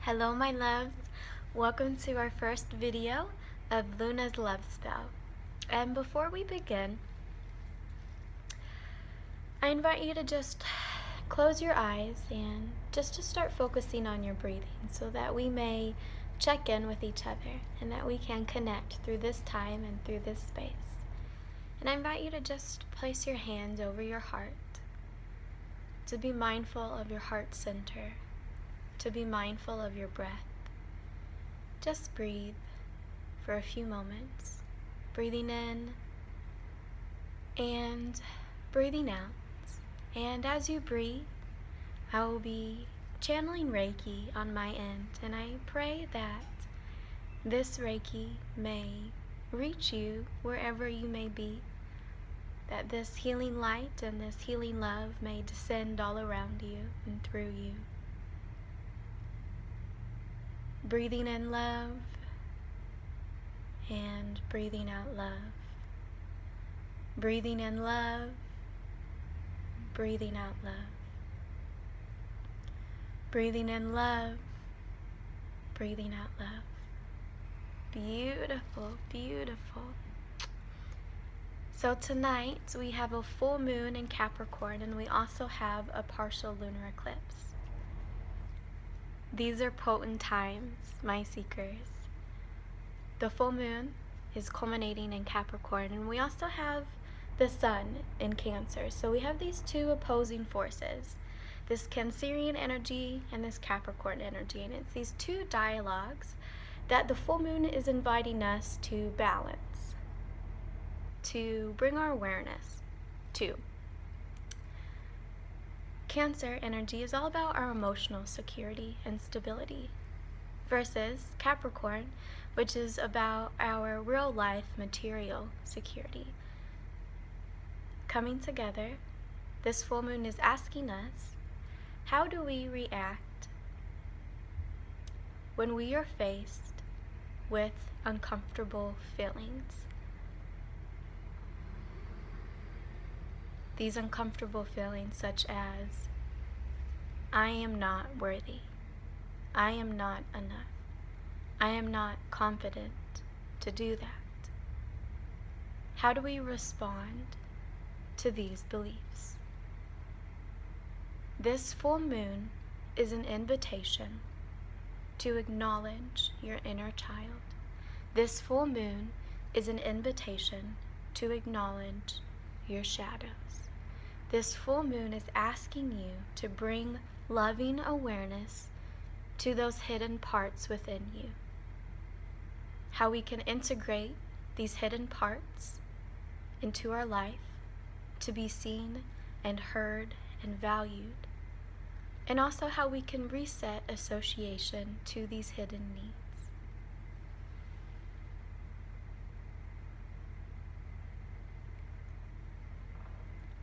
Hello my loves, welcome to our first video of Luna's love spell. And before we begin, I invite you to just close your eyes and just to start focusing on your breathing so that we may check in with each other and that we can connect through this time and through this space. And I invite you to just place your hands over your heart, to be mindful of your heart center, to be mindful of your breath. Just breathe for a few moments, breathing in and breathing out. And as you breathe, I will be channeling Reiki on my end, and I pray that this Reiki may reach you wherever you may be, that this healing light and this healing love may descend all around you and through you. Breathing in love and breathing out love. Breathing in love, breathing out love. Breathing in love, breathing out love. Beautiful, beautiful. So tonight we have a full moon in Capricorn, and we also have a partial lunar eclipse. These are potent times, my seekers. The full moon is culminating in Capricorn, and we also have the sun in Cancer. So we have these two opposing forces, this Cancerian energy and this Capricorn energy, and it's these two dialogues that the full moon is inviting us to balance, to bring our awareness to. Cancer energy is all about our emotional security and stability, versus Capricorn, which is about our real life material security. Coming together, this full moon is asking us, how do we react when we are faced with uncomfortable feelings? These uncomfortable feelings such as, I am not worthy, I am not enough, I am not confident to do that. How do we respond to these beliefs? This full moon is an invitation to acknowledge your inner child. This full moon is an invitation to acknowledge your shadows. This full moon is asking you to bring loving awareness to those hidden parts within you. How we can integrate these hidden parts into our life to be seen and heard and valued. And also how we can reset association to these hidden needs.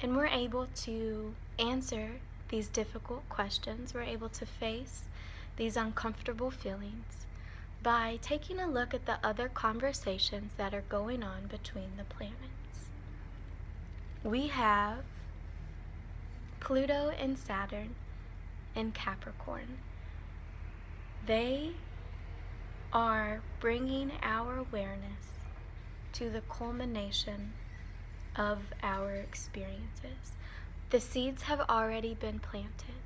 And we're able to answer these difficult questions. We're able to face these uncomfortable feelings by taking a look at the other conversations that are going on between the planets. We have Pluto and Saturn in Capricorn. They are bringing our awareness to the culmination of our experiences. The seeds have already been planted.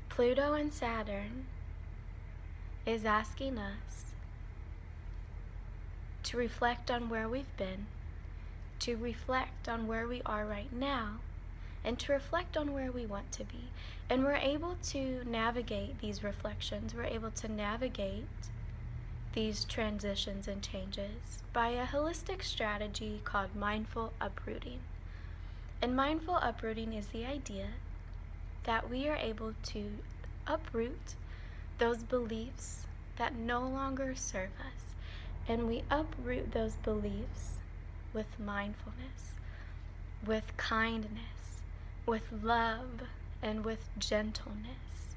Pluto and Saturn is asking us to reflect on where we've been, to reflect on where we are right now, and to reflect on where we want to be. And we're able to navigate these reflections. We're able to navigate these transitions and changes by a holistic strategy called mindful uprooting. And mindful uprooting is the idea that we are able to uproot those beliefs that no longer serve us. And we uproot those beliefs with mindfulness, with kindness, with love, and with gentleness.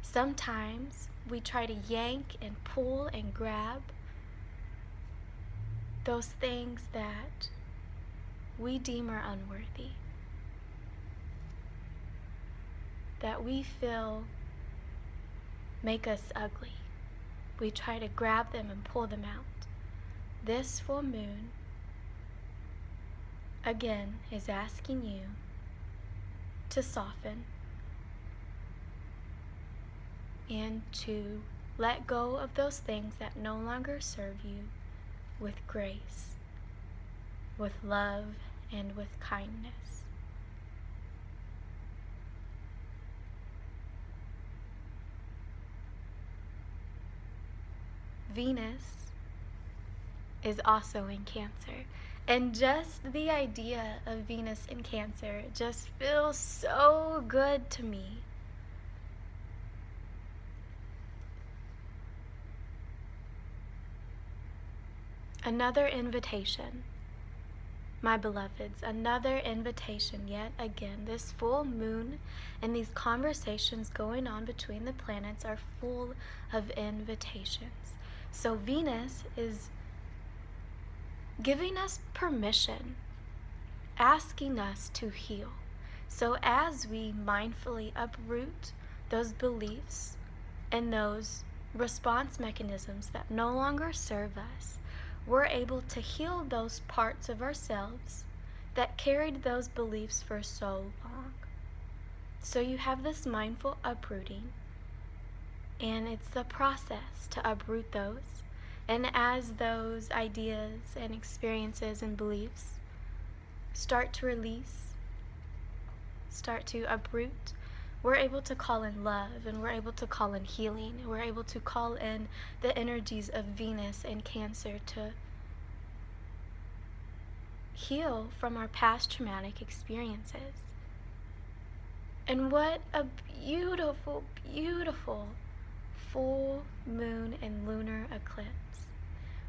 Sometimes we try to yank and pull and grab those things that we deem are unworthy, that we feel make us ugly. We try to grab them and pull them out. This full moon, again, is asking you to soften and to let go of those things that no longer serve you with grace, with love, and with kindness. Venus is also in Cancer. And just the idea of Venus in Cancer just feels so good to me. Another invitation, my beloveds, another invitation yet again. This full moon and these conversations going on between the planets are full of invitations. So Venus is giving us permission, asking us to heal. So as we mindfully uproot those beliefs and those response mechanisms that no longer serve us, we're able to heal those parts of ourselves that carried those beliefs for so long. So you have this mindful uprooting, and it's the process to uproot those. And as those ideas and experiences and beliefs start to release, start to uproot, we're able to call in love, and we're able to call in healing. We're able to call in the energies of Venus and Cancer to heal from our past traumatic experiences. And what a beautiful, beautiful full moon and lunar eclipse.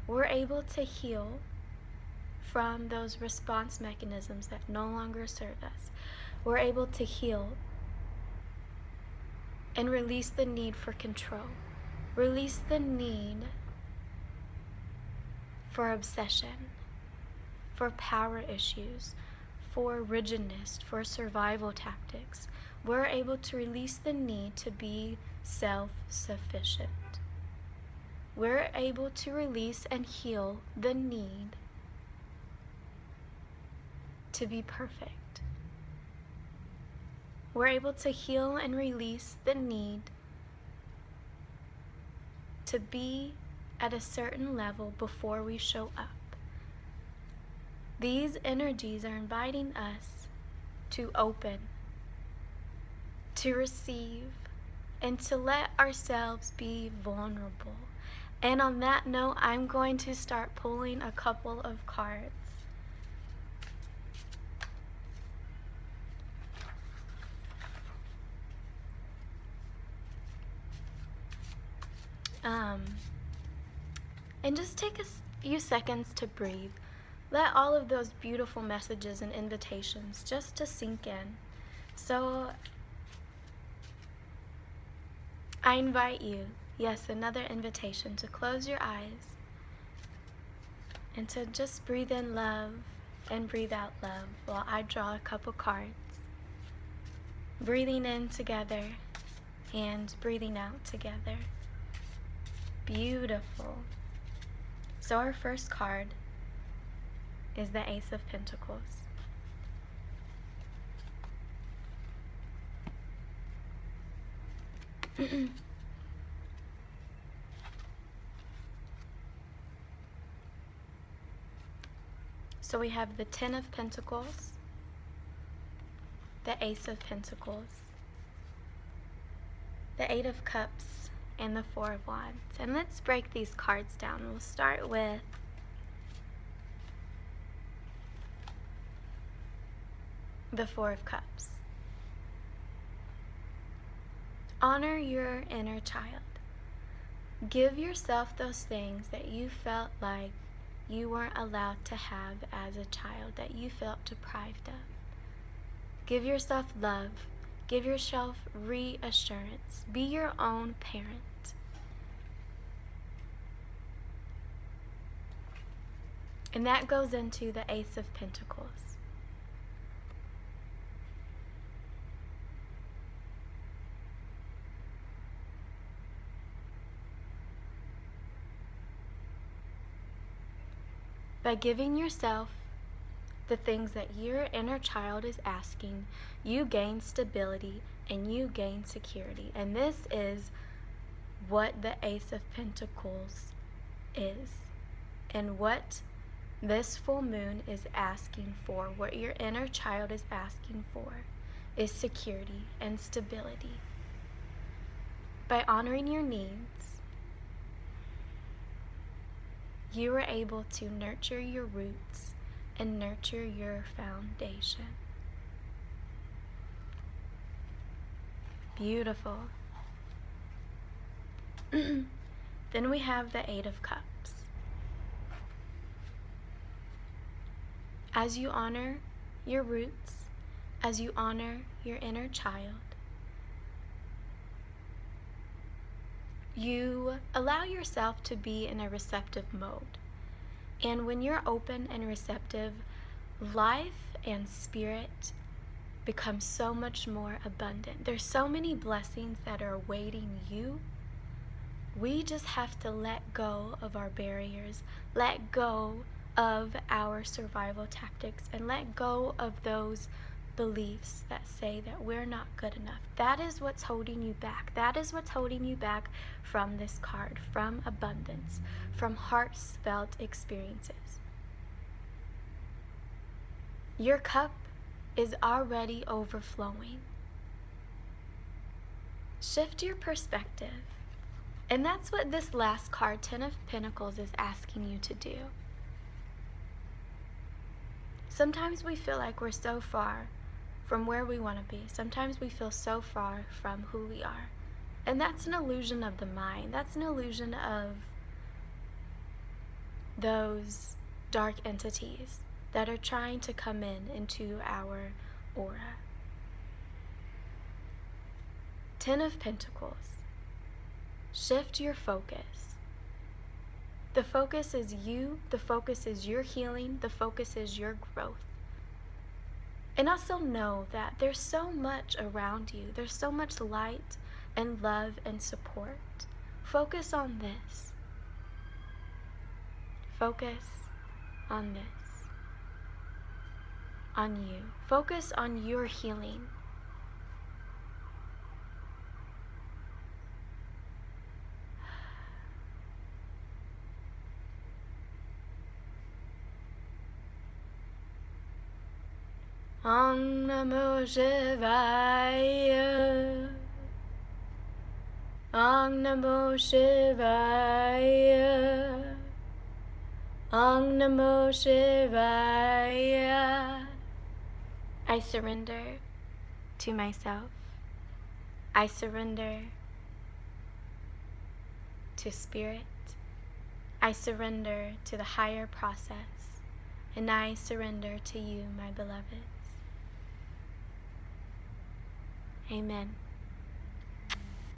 We're able to heal from those response mechanisms that no longer serve us. We're able to heal and release the need for control. Release the need for obsession, for power issues, for rigidness, for survival tactics. We're able to release the need to be self-sufficient. We're able to release and heal the need to be perfect. We're able to heal and release the need to be at a certain level before we show up. These energies are inviting us to open, to receive, and to let ourselves be vulnerable. And on that note, I'm going to start pulling a couple of cards. And just take a few seconds to breathe. Let all of those beautiful messages and invitations just to sink in. So I invite you, yes, another invitation, to close your eyes and to just breathe in love and breathe out love while I draw a couple cards. Breathing in together and breathing out together. Beautiful. So our first card is the Ace of Pentacles. So we have the Ten of Pentacles, the Ace of Pentacles, the Eight of Cups, and the Four of Wands. And let's break these cards down. We'll start with the Four of Cups. Honor your inner child. Give yourself those things that you felt like you weren't allowed to have as a child, that you felt deprived of. Give yourself love. Give yourself reassurance. Be your own parent. And that goes into the Ace of Pentacles. By giving yourself the things that your inner child is asking, you gain stability and you gain security. And this is what the Ace of Pentacles is, and what this full moon is asking for, what your inner child is asking for, is security and stability. By honoring your needs, you are able to nurture your roots and nurture your foundation. Beautiful. Then we have the Eight of Cups. As you honor your roots, as you honor your inner child, you allow yourself to be in a receptive mode. And when you're open and receptive, life and spirit become so much more abundant. There's so many blessings that are awaiting you. We just have to let go of our barriers, let go of our survival tactics, and let go of those beliefs that say that we're not good enough. That is what's holding you back. That is what's holding you back from this card, from abundance, from heartfelt experiences. Your cup is already overflowing. Shift your perspective. And that's what this last card, Ten of Pentacles, is asking you to do. Sometimes we feel like we're so far from where we want to be. Sometimes we feel so far from who we are. And that's an illusion of the mind. That's an illusion of those dark entities that are trying to come into our aura. Ten of Pentacles. Shift your focus. The focus is you. The focus is your healing. The focus is your growth. And also know that there's so much around you. There's so much light and love and support. Focus on this. Focus on this. On you. Focus on your healing. Om Namo Shivaya. Om Namo Shivaya. Om Namo Shivaya. I surrender to myself. I surrender to spirit. I surrender to the higher process. And I surrender to you, my beloveds. Amen.